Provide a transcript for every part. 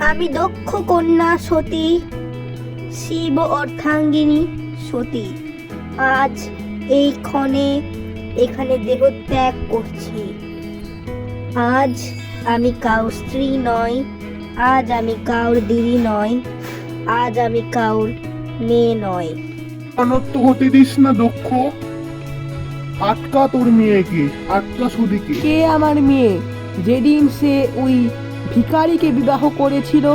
আমি দক্ষ কন্যা সতী, শিব অর্ধাঙ্গিনী সতী, আজ এই ক্ষণে এখানে দেহত্যাগ করছি। আজ আমি কাউর স্ত্রী নয়, আজ আমি কাউর দিদি নয়, আজ আমি কাউর মেয়ে নয়। অনর্থ হতে দিস না দক্ষ। আটকা তোর মেয়েকে, আটকা সুদিকে। কে আমার মেয়ে? যেদিন সে ওই ভিখারিকে বিবাহ করেছিল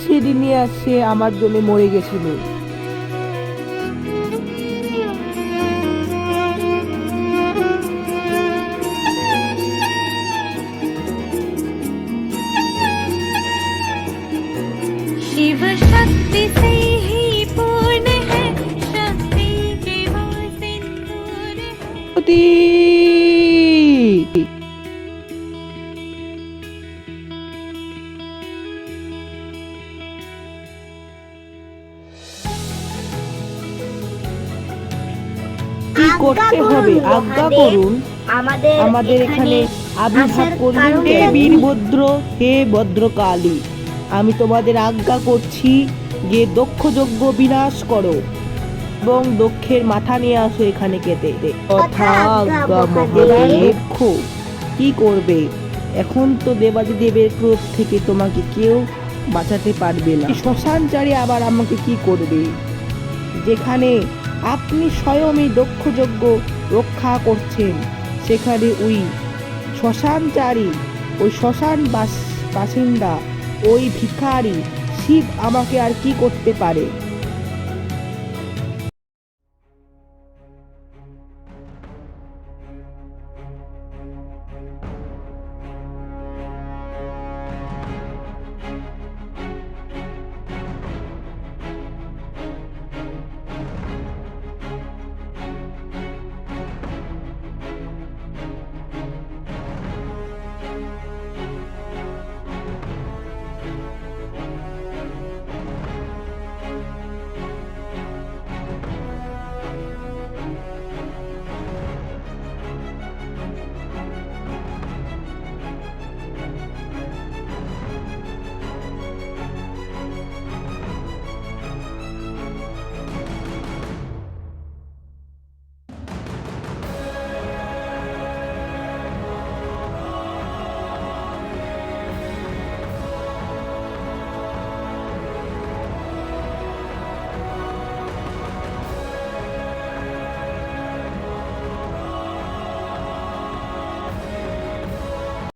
সেদিনই সে আমার জন্য মরে গেছিল। शिव शक्ति से ही पूर्ण है, शक्ति के वो सिंदूर है। সতী! কি করতে হবে আজ্ঞা করুন। আমাদের এখানে আবির্ভাব করুন হে বীরভদ্র, হে ভদ্রকালী। আমি তোমাদের আজ্ঞা করছি, গিয়ে দক্ষ যজ্ঞ বিনাশ করো এবং দক্ষের মাথা নিয়ে আসো এখানে কেটে। তথা আজ্ঞা মহাদেব। কি করবে? এখন তো দেবাদিদেবের ক্রোধ থেকে তোমাকে কেউ বাঁচাতে পারবে না। শ্মশানচারী আবার আমাকে কি করবে? যেখানে আপনি স্বয়ংই দক্ষ যজ্ঞ রক্ষা করছেন, সেখানে ওই শ্মশানচারী, ওই শ্মশান বাসিন্দা, ওই ভিখারি শিব আমাকে আর কি করতে পারে?